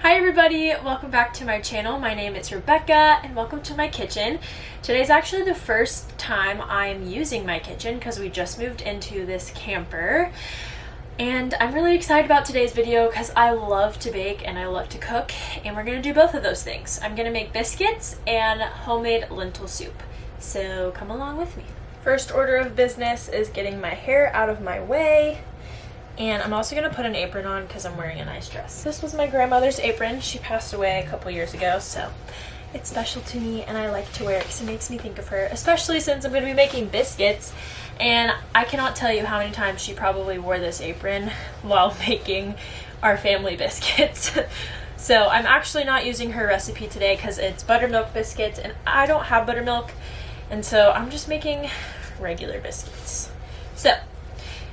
Hi everybody, welcome back to my channel. My name is Rebecca and welcome to my kitchen. Today's actually the first time I'm using my kitchen because we just moved into this camper. And I'm really excited about today's video because I love to bake and I love to cook, and we're going to do both of those things. I'm going to make biscuits and homemade lentil soup. So come along with me. First order of business is getting my hair out of my way. And I'm also going to put an apron on because I'm wearing a nice dress. This was my grandmother's apron. She passed away a couple years ago, so it's special to me and I like to wear it because it makes me think of her, especially since I'm going to be making biscuits. And I cannot tell you how many times she probably wore this apron while making our family biscuits. So I'm actually not using her recipe today because it's buttermilk biscuits and I don't have buttermilk. And so I'm just making regular biscuits. So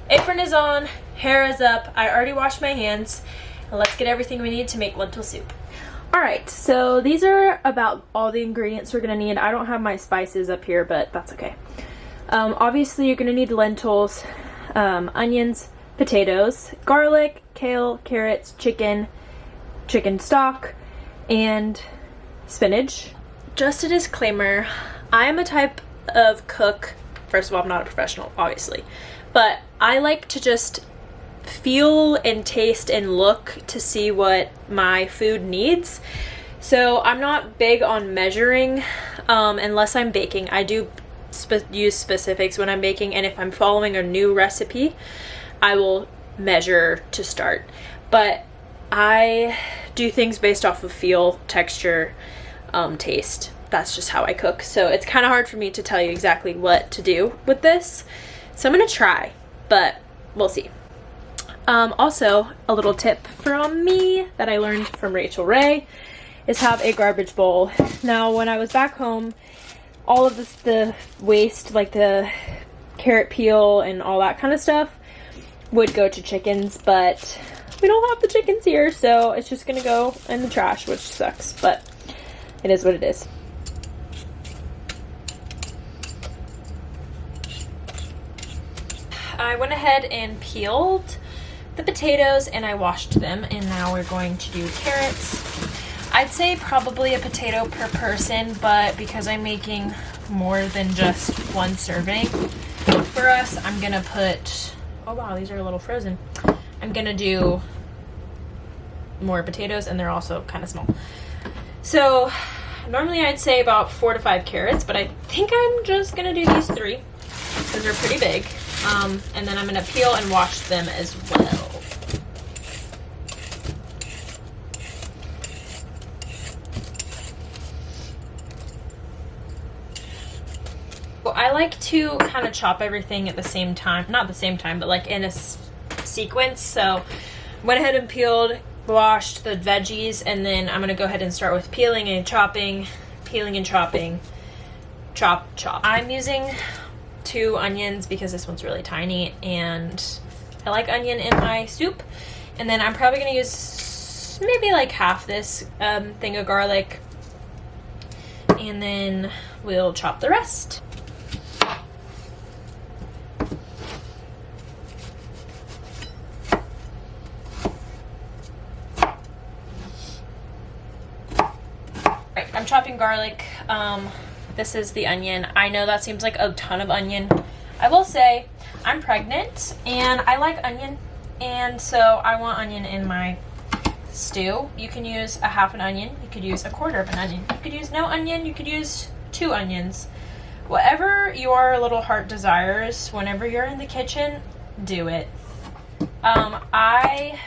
apron is on, hair is up, I already washed my hands, and let's get everything we need to make lentil soup. Alright, so these are about all the ingredients we're going to need. I don't have my spices up here, but that's okay. Obviously you're going to need lentils, onions, potatoes, garlic, kale, carrots, chicken stock, and spinach. Just a disclaimer, I am a type of cook, first of all I'm not a professional obviously, but I like to just feel and taste and look to see what my food needs. So I'm not big on measuring unless I'm baking. I do use specifics when I'm baking, and if I'm following a new recipe, I will measure to start. But I do things based off of feel, texture, taste. That's just how I cook. So it's kind of hard for me to tell you exactly what to do with this. So I'm gonna try, but we'll see. Also, a little tip from me that I learned from Rachel Ray is have a garbage bowl. Now, when I was back home, all of the waste, like the carrot peel and all that kind of stuff, would go to chickens, but we don't have the chickens here, so it's just gonna go in the trash, which sucks, but it is what it is. I went ahead and peeled the potatoes and I washed them, and now we're going to do carrots. I'd say probably a potato per person, but because I'm making more than just one serving for us, I'm gonna put, oh wow, these are a little frozen. I'm gonna do more potatoes, and they're also kind of small. So normally I'd say about 4 to 5 carrots, but I think I'm just gonna do these 3 because they're pretty big. And then I'm going to peel and wash them as well. Well, I like to kind of chop everything at the same time. Not the same time, but like in a sequence. So went ahead and peeled, washed the veggies, and then I'm going to go ahead and start with peeling and chopping, chop. I'm using 2 onions because this one's really tiny and I like onion in my soup. And then I'm probably going to use maybe like half this thing of garlic, and then we'll chop the rest. Right, I'm chopping garlic. This is the onion. I know that seems like a ton of onion. I will say I'm pregnant and I like onion, and so I want onion in my stew. You can use a half an onion. You could use a quarter of an onion. You could use no onion. You could use 2 onions. Whatever your little heart desires, whenever you're in the kitchen, do it. I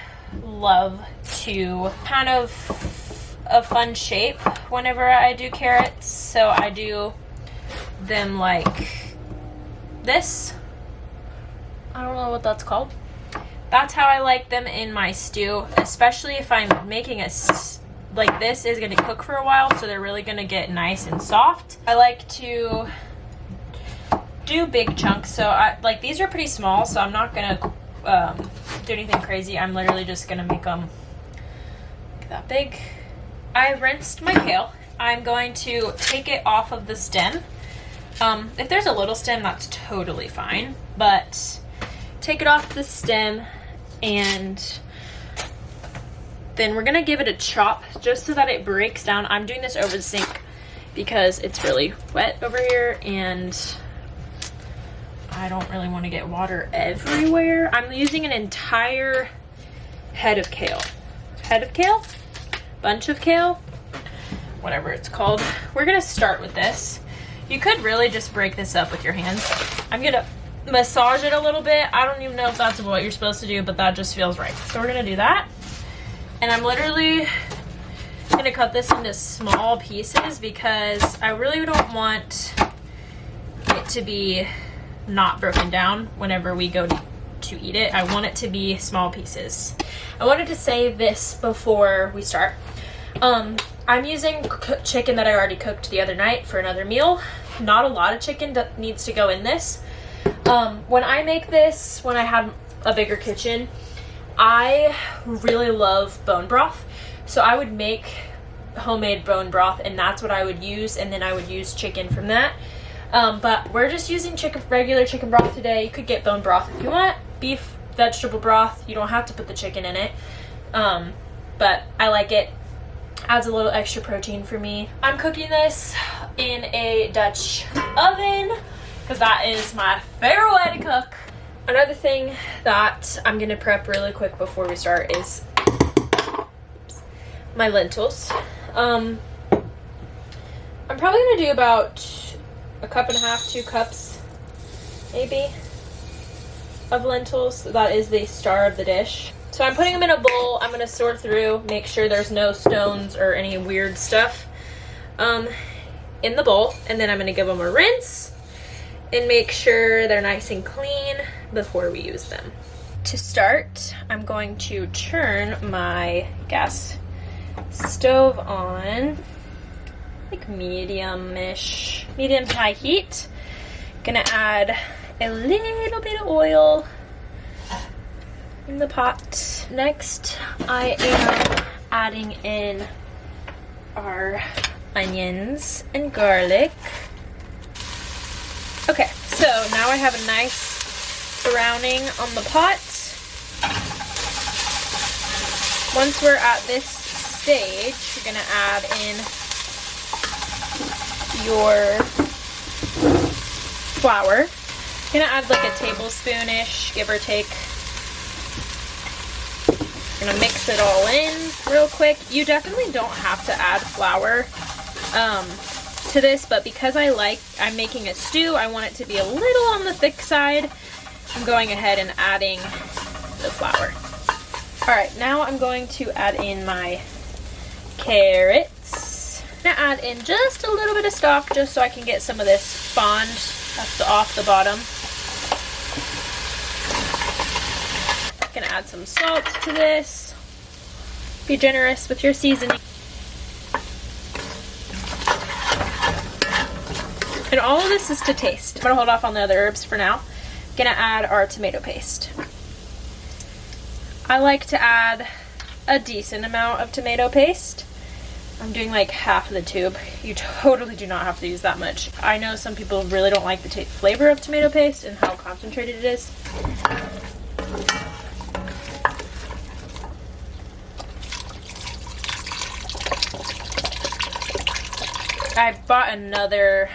love to kind of a fun shape whenever I do carrots, so I do them like this. I don't know what that's called. That's how I like them in my stew, especially if I'm making a like this is going to cook for a while, so they're really going to get nice and soft. I like to do big chunks, so like these are pretty small, so I'm not going to do anything crazy. I'm literally just going to make them like that big. I rinsed my kale. I'm going to take it off of the stem. If there's a little stem, that's totally fine, but take it off the stem and Then we're gonna give it a chop just so that it breaks down. I'm doing this over the sink because it's really wet over here and I don't really want to get water everywhere. I'm using an entire head of kale. Bunch of kale, whatever it's called. We're gonna start with this. You could really just break this up with your hands. I'm gonna massage it a little bit. I don't even know if that's what you're supposed to do, but that just feels right. So we're gonna do that. And I'm literally gonna cut this into small pieces because I really don't want it to be not broken down whenever we go to eat it. I want it to be small pieces. I wanted to say this before we start. I'm using chicken that I already cooked the other night for another meal. Not a lot of chicken that needs to go in this. When I make this, when I have a bigger kitchen, I really love bone broth. So I would make homemade bone broth and that's what I would use, and then I would use chicken from that. But we're just using regular chicken broth today. You could get bone broth if you want. Beef, vegetable broth. You don't have to put the chicken in it. But I like it. Adds a little extra protein for me. I'm cooking this in a Dutch oven because that is my favorite way to cook. Another thing that I'm gonna prep really quick before we start is my lentils. I'm probably gonna do about a cup and a half, 2 cups maybe of lentils. That is the star of the dish. So I'm putting them in a bowl. I'm gonna sort through, make sure there's no stones or any weird stuff in the bowl, and then I'm gonna give them a rinse and make sure they're nice and clean before we use them. To start, I'm going to turn my gas stove on, like medium-high heat. Gonna add a little bit of oil in the pot. Next, I am adding in our onions and garlic. Okay, so now I have a nice browning on the pot. Once we're at this stage, you're gonna add in your flour. You're gonna add like a tablespoon-ish, give or take. You're gonna mix it all in real quick. You definitely don't have to add flour to this, but because I'm making a stew, I want it to be a little on the thick side. I'm going ahead and adding the flour. Alright, now I'm going to add in my carrots. I'm gonna add in just a little bit of stock just so I can get some of this fond off the bottom. Gonna add some salt to this. Be generous with your seasoning. And all of this is to taste. I'm gonna hold off on the other herbs for now. Gonna add our tomato paste. I like to add a decent amount of tomato paste. I'm doing like half of the tube. You totally do not have to use that much. I know some people really don't like the flavor of tomato paste and how concentrated it is. I bought another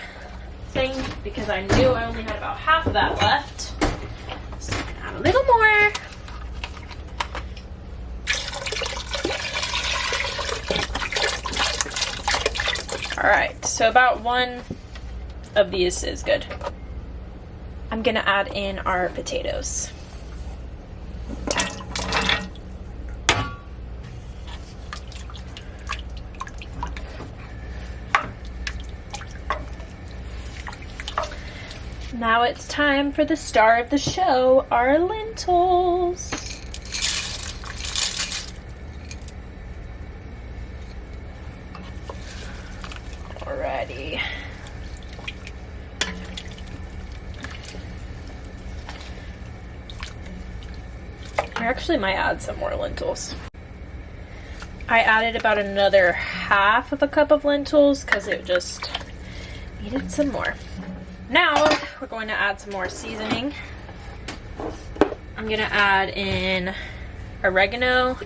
thing because I knew I only had about half of that left. So I'm gonna add a little more. Alright, so about 1 of these is good. I'm gonna add in our potatoes. Now it's time for the star of the show, our lentils. Alrighty. I actually might add some more lentils. I added about another half of a cup of lentils because it just needed some more. Now we're going to add some more seasoning. I'm gonna add in oregano,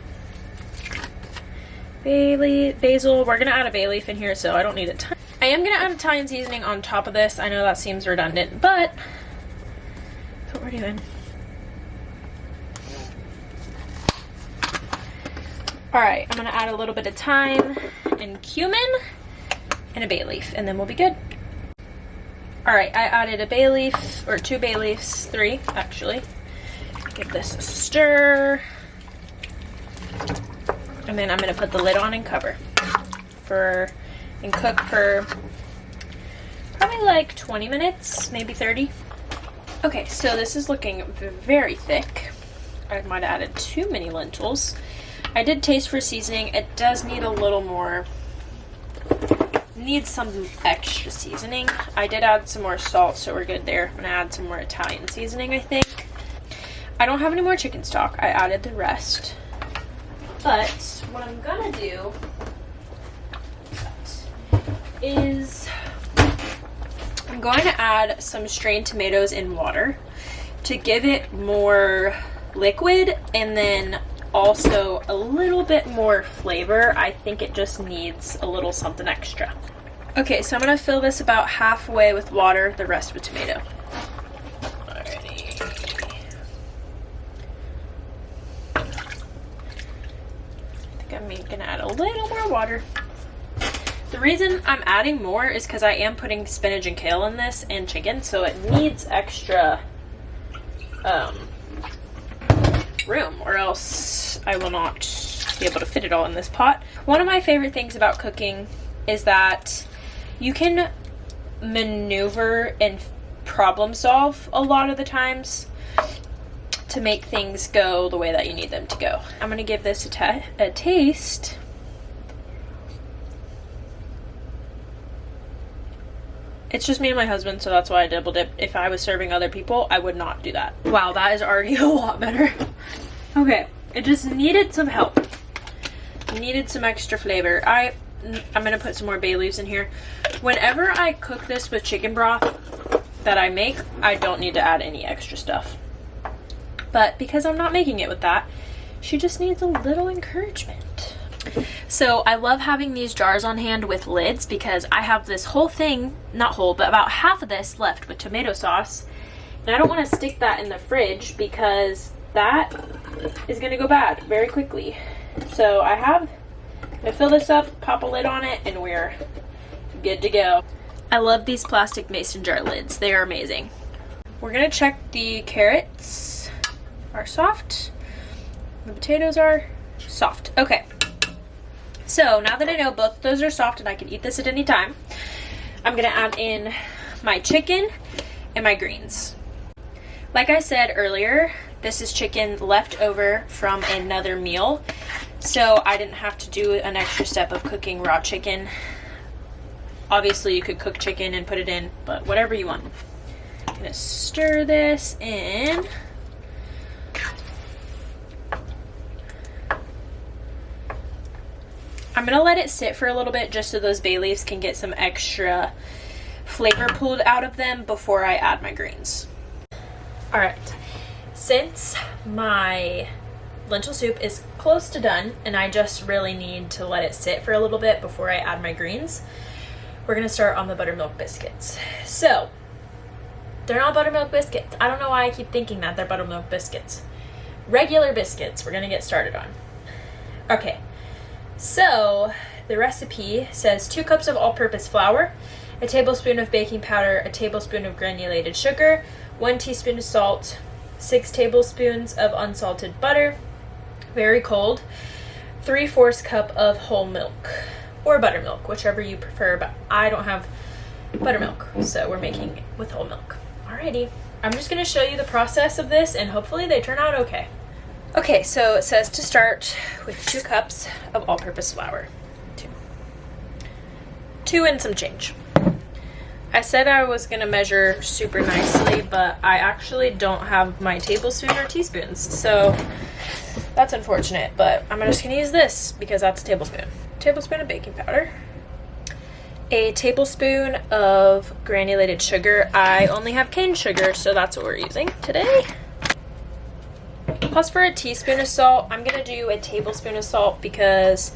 basil. We're gonna add a bay leaf in here, so I don't need a ton. I am gonna add Italian seasoning on top of this. I know that seems redundant, but that's what we're doing. All right, I'm gonna add a little bit of thyme and cumin and a bay leaf, and then we'll be good. All right, I added a bay leaf, or 2 bay leaves, 3 actually. Give this a stir. And then I'm gonna put the lid on and cover and cook for probably like 20 minutes, maybe 30. Okay, so this is looking very thick. I might have added too many lentils. I did taste for seasoning. It does need a little more, needs some extra seasoning. I did add some more salt, so we're good there. I'm gonna add some more Italian seasoning, I think. I don't have any more chicken stock. I added the rest. But what I'm gonna do is I'm going to add some strained tomatoes in water to give it more liquid and then also a little bit more flavor. I think it just needs a little something extra. Okay, so I'm gonna fill this about halfway with water, the rest with tomato. I'm gonna add a little more water. The reason I'm adding more is because I am putting spinach and kale in this and chicken, so it needs extra room, or else I will not be able to fit it all in this pot. One of my favorite things about cooking is that you can maneuver and problem solve a lot of the times to make things go the way that you need them to go. I'm gonna give this a taste. It's just me and my husband, so that's why I double dip. If I was serving other people, I would not do that. Wow, that is already a lot better. Okay, it just needed some help. It needed some extra flavor. I'm gonna put some more bay leaves in here. Whenever I cook this with chicken broth that I make, I don't need to add any extra stuff. But because I'm not making it with that, she just needs a little encouragement. So I love having these jars on hand with lids because I have this whole thing, not whole, but about half of this left with tomato sauce. And I don't want to stick that in the fridge because that is going to go bad very quickly. So I'm going to fill this up, pop a lid on it, and we're good to go. I love these plastic mason jar lids. They are amazing. We're going to check the carrots are soft. The potatoes are soft. Okay. So now that I know both of those are soft and I can eat this at any time, I'm gonna add in my chicken and my greens. Like I said earlier, this is chicken left over from another meal, so I didn't have to do an extra step of cooking raw chicken. Obviously you could cook chicken and put it in, but whatever you want. I'm gonna stir this in. I'm gonna let it sit for a little bit just so those bay leaves can get some extra flavor pulled out of them before I add my greens. All right, since my lentil soup is close to done and I just really need to let it sit for a little bit before I add my greens, we're gonna start on the buttermilk biscuits. So, they're not buttermilk biscuits. I don't know why I keep thinking that they're buttermilk biscuits. Regular biscuits we're gonna get started on. Okay. So the recipe says 2 cups of all-purpose flour, a tablespoon of baking powder, a tablespoon of granulated sugar, 1 teaspoon of salt, 6 tablespoons of unsalted butter, very cold, 3/4 cup of whole milk or buttermilk, whichever you prefer, but I don't have buttermilk, so we're making it with whole milk. Alrighty, I'm just going to show you the process of this and hopefully they turn out okay. Okay, so it says to start with 2 cups of all-purpose flour. 2 and some change. I said I was going to measure super nicely, but I actually don't have my tablespoon or teaspoons, so that's unfortunate, but I'm just going to use this because that's a tablespoon. Tablespoon of baking powder. A tablespoon of granulated sugar. I only have cane sugar, so that's what we're using today. Plus for a teaspoon of salt, I'm going to do a tablespoon of salt because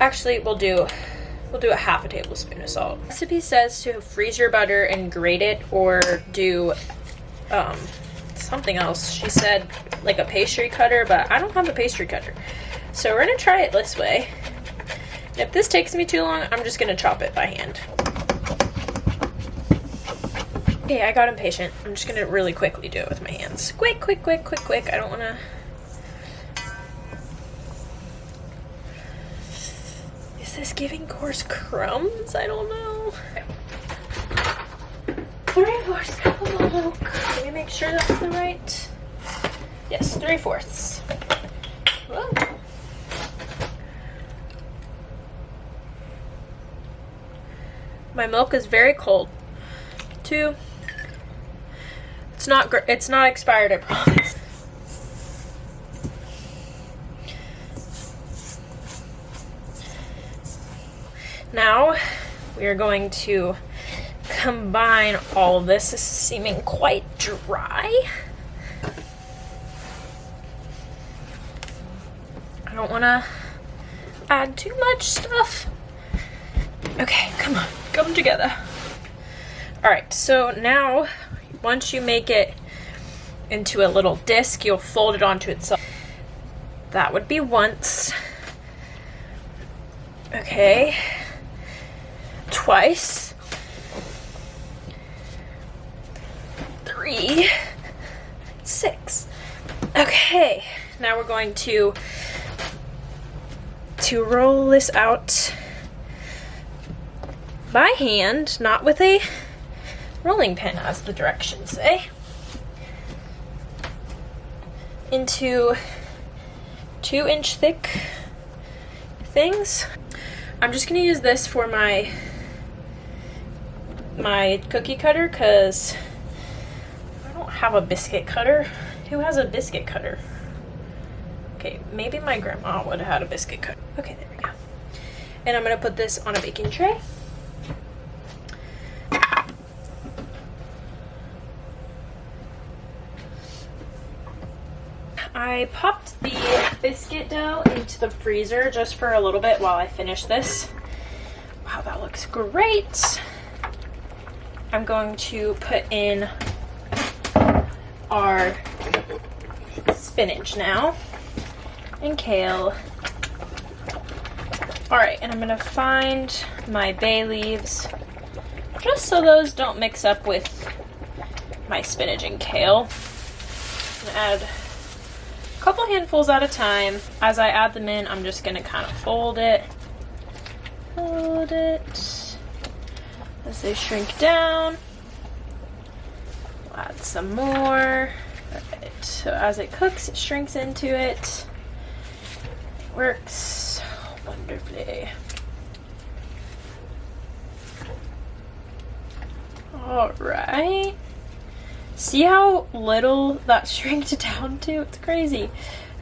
Actually, we'll do a half a tablespoon of salt. The recipe says to freeze your butter and grate it, or do something else. She said like a pastry cutter, but I don't have a pastry cutter. So we're gonna try it this way. If this takes me too long, I'm just gonna chop it by hand. Okay, I got impatient. I'm just gonna really quickly do it with my hands. Quick, quick, quick, quick, quick. I don't wanna... Is this giving coarse crumbs? I don't know. Okay. 3/4 cup of milk. Let me make sure that's the right... Yes, 3/4. Whoa. My milk is very cold. 2. It's not expired, I promise. Now we are going to combine all of this. This is seeming quite dry. I don't want to add too much stuff. Okay, come on, come together. All right, so now once you make it into a little disc, you'll fold it onto itself. That would be once. Okay. Twice. 3. 6. Okay, now we're going to roll this out by hand, not with a rolling pin, as the directions say, into 2-inch thick things. I'm just gonna use this for my cookie cutter because I don't have a biscuit cutter. Who has a biscuit cutter? Okay, maybe my grandma would have had a biscuit cutter. Okay, there we go. And I'm gonna put this on a baking tray. I popped the biscuit dough into the freezer just for a little bit while I finish this. Wow, that looks great. I'm going to put in our spinach now and kale. All right, and I'm gonna find my bay leaves just so those don't mix up with my spinach and kale. I'm gonna add a couple handfuls at a time. As I add them in, I'm just gonna kind of fold it as they shrink down. We'll add some more. Right. So as it cooks, it shrinks into it. It works wonderfully. All right. See how little that shrinked down to? It's crazy.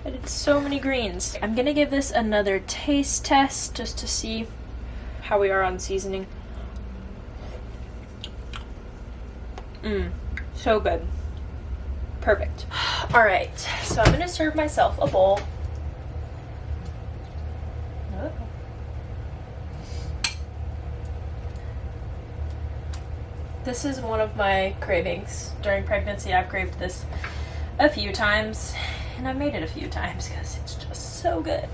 I did so many greens. I'm gonna give this another taste test just to see how we are on seasoning. So good. Perfect. All right, so I'm gonna serve myself a bowl. Oh. This is one of my cravings. During pregnancy, I've craved this a few times, and I've made it a few times because it's just so good.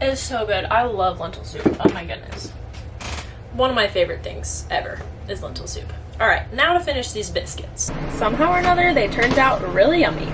It's so good. I love lentil soup. Oh my goodness. One of my favorite things ever is lentil soup. All right, now to finish these biscuits. Somehow or another, they turned out really yummy.